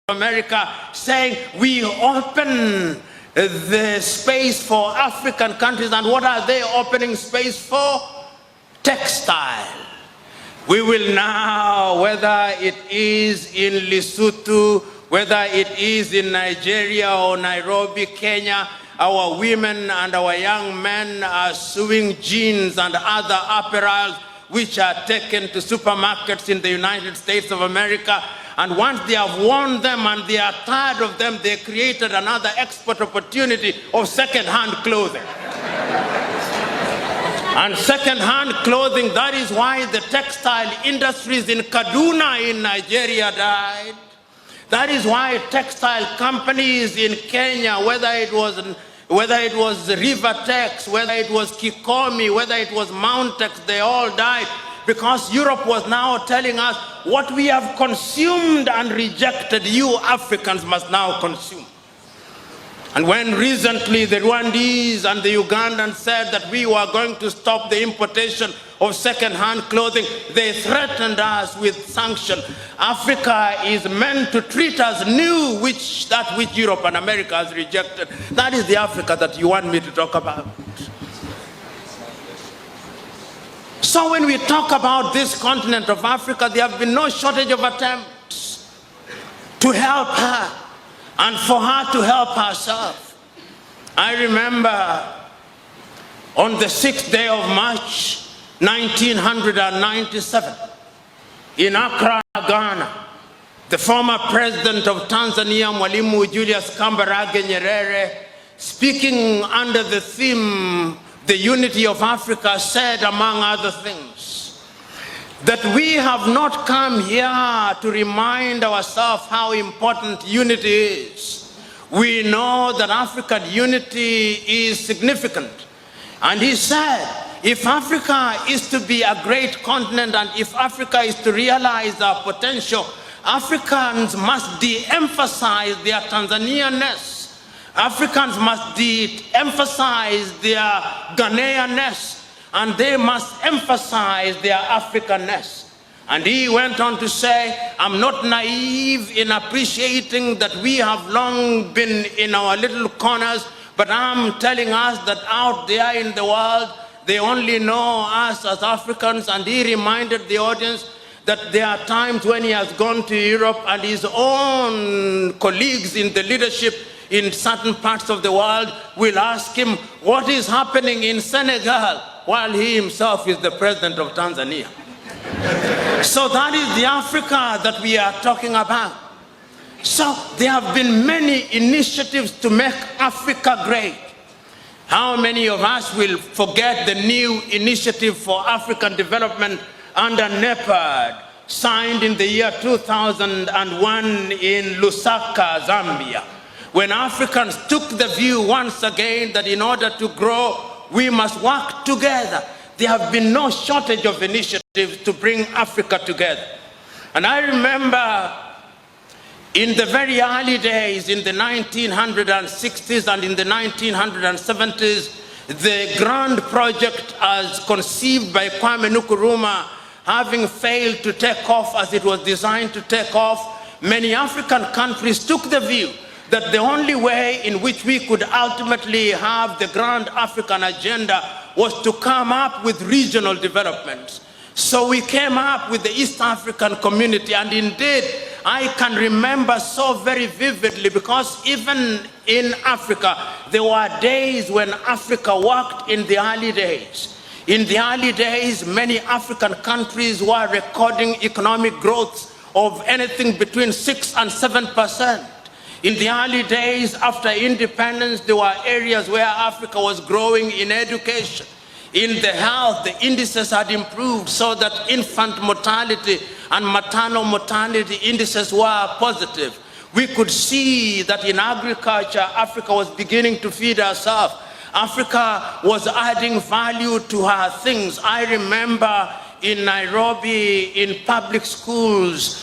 America saying we open the space for African countries, and what are they opening space for? Textile. We will now, whether it is in Lesotho, whether it is in Nigeria or Nairobi, Kenya, our women and our young men are sewing jeans and other apparels which are taken to supermarkets in the United States of America. And once they have worn them and they are tired of them, they created another export opportunity of second-hand clothing. And second-hand clothing, that is why the textile industries in Kaduna in Nigeria died. That is why textile companies in Kenya, whether it was Rivertex, whether it was Kikomi, whether it was Mountex, they all died. Because Europe was now telling us, what we have consumed and rejected, you Africans must now consume. And when recently the Rwandese and the Ugandans said that we were going to stop the importation of second-hand clothing, they threatened us with sanctions. Africa is meant to treat us new, that which Europe and America has rejected. That is the Africa that you want me to talk about. So when we talk about this continent of Africa, there have been no shortage of attempts to help her and for her to help herself. I remember on the 6th day of March, 1997, in Accra, Ghana, the former president of Tanzania, Mwalimu Julius Kambarage Nyerere, speaking under the theme the unity of Africa, said, among other things, that we have not come here to remind ourselves how important unity is. We know that African unity is significant. And he said, if Africa is to be a great continent and if Africa is to realize our potential, Africans must de-emphasize their Tanzanianness. Africans must de-emphasize their Ghanaianness, and they must emphasize their Africanness. And he went on to say, I'm not naive in appreciating that we have long been in our little corners, but I'm telling us that out there in the world, they only know us as Africans. And he reminded the audience that there are times when he has gone to Europe and his own colleagues in the leadership in certain parts of the world will ask him what is happening in Senegal, while he himself is the president of Tanzania. So that is the Africa that we are talking about. So there have been many initiatives to make Africa great. How many of us will forget the new initiative for African development under NEPAD, signed in the year 2001 in Lusaka, Zambia, when Africans took the view once again that in order to grow, we must work together. There have been no shortage of initiatives to bring Africa together. And I remember in the very early days, in the 1960s and in the 1970s, the grand project as conceived by Kwame Nkrumah, having failed to take off as it was designed to take off, many African countries took the view that the only way in which we could ultimately have the grand African agenda was to come up with regional development. So we came up with the East African Community, and indeed, I can remember so very vividly, because even in Africa, there were days when Africa worked in the early days. In the early days, many African countries were recording economic growth of anything between 6 and 7%. In the early days after independence, there were areas where Africa was growing in education. In the health, the indices had improved so that infant mortality and maternal mortality indices were positive. We could see that in agriculture, Africa was beginning to feed herself. Africa was adding value to her things. I remember in Nairobi, in public schools,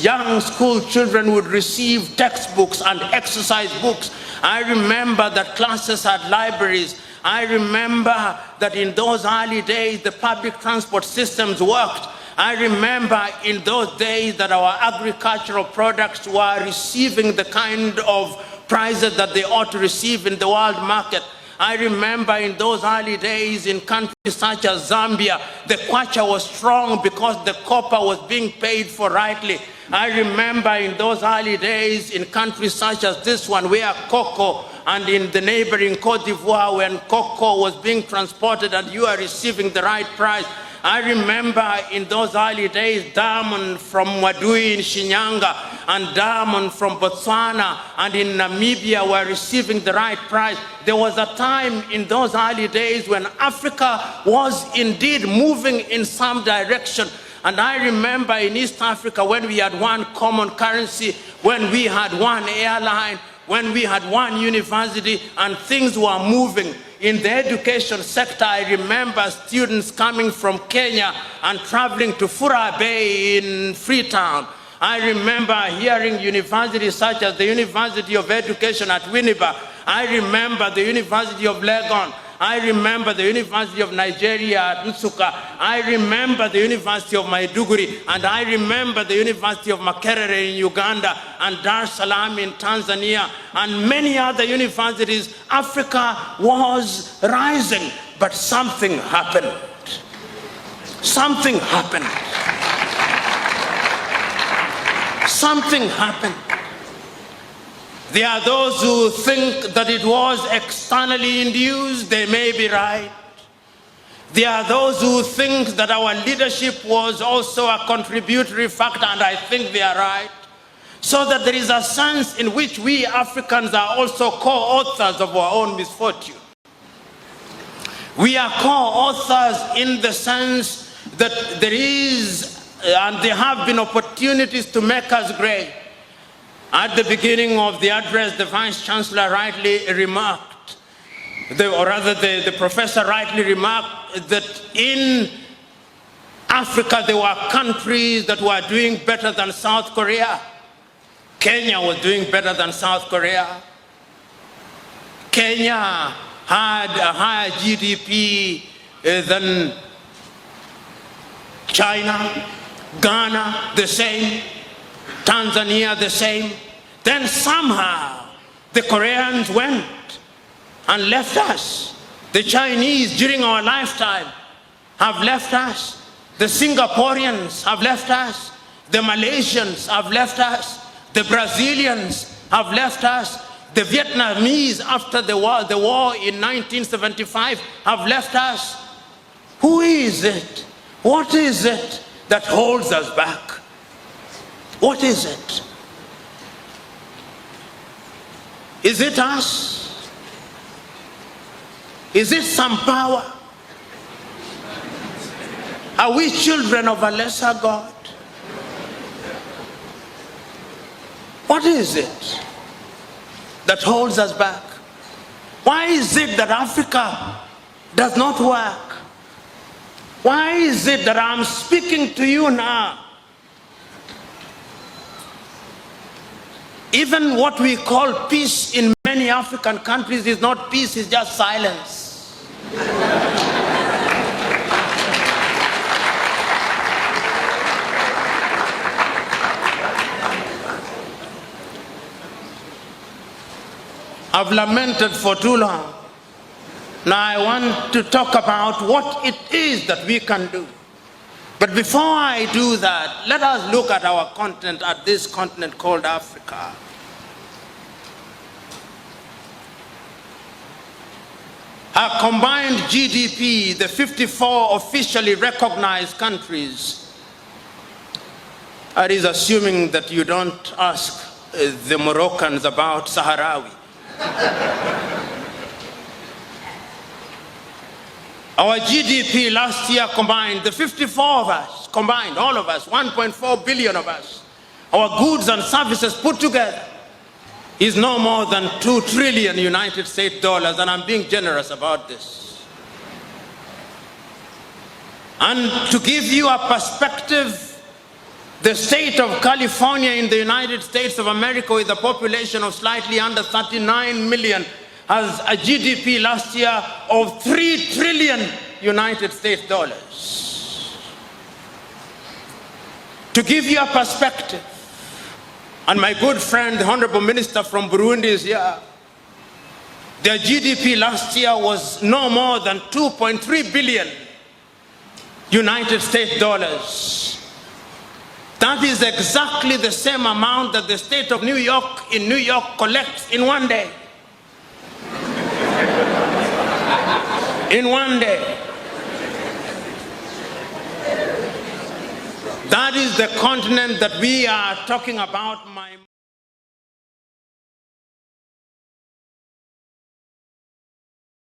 young school children would receive textbooks and exercise books. I remember that classes had libraries. I remember that in those early days, the public transport systems worked. I remember in those days that our agricultural products were receiving the kind of prices that they ought to receive in the world market. I remember in those early days in countries such as Zambia, the kwacha was strong because the copper was being paid for rightly. I remember in those early days in countries such as this one where cocoa, and in the neighboring Cote d'Ivoire when cocoa was being transported and you are receiving the right price. I remember in those early days, diamond from Wadui in Shinyanga and diamond from Botswana and in Namibia were receiving the right price. There was a time in those early days when Africa was indeed moving in some direction. And I remember in East Africa when we had one common currency, when we had one airline, when we had one university and things were moving. In the education sector, I remember students coming from Kenya and traveling to Fura Bay in Freetown. I remember hearing universities such as the University of Education at Winneba. I remember the University of Legon. I remember the University of Nigeria at Nsukka. I remember the University of Maiduguri. And I remember the University of Makerere in Uganda and Dar es Salaam in Tanzania and many other universities. Africa was rising, but something happened. Something happened. Something happened. There are those who think that it was externally induced. They may be right. There are those who think that our leadership was also a contributory factor, and I think they are right. So that there is a sense in which we Africans are also co-authors of our own misfortune. We are co-authors in the sense that there is, and there have been opportunities to make us great. At the beginning of the address, the Vice Chancellor rightly remarked, the professor rightly remarked that in Africa there were countries that were doing better than South Korea. Kenya was doing better than South Korea. Kenya had a higher GDP than China. Ghana, the same. Tanzania, the same. Then somehow the Koreans went and left us. The Chinese during our lifetime have left us. The Singaporeans have left us. The Malaysians have left us. The Brazilians have left us. The Vietnamese after the war in 1975 have left us. Who is it? What is it that holds us back? What is it? Is it us? Is it some power? Are we children of a lesser God? What is it that holds us back? Why is it that Africa does not work? Why is it that I'm speaking to you now? Even what we call peace in many African countries is not peace, it's just silence. I've lamented for too long. Now I want to talk about what it is that we can do. But before I do that, let us look at our continent, at this continent called Africa. Our combined GDP, the 54 officially recognized countries, that is assuming that you don't ask the Moroccans about Sahrawi. Our GDP last year combined, the 54 of us, combined, all of us, 1.4 billion of us, our goods and services put together is no more than 2 trillion United States dollars, and I'm being generous about this. And to give you a perspective, the state of California in the United States of America, with a population of slightly under 39 million, has a GDP last year of 3 trillion United States dollars. To give you a perspective, and my good friend, the Honorable Minister from Burundi is here, their GDP last year was no more than 2.3 billion United States dollars. That is exactly the same amount that the state of New York in New York collects in one day. In one day. That is the continent that we are talking about, my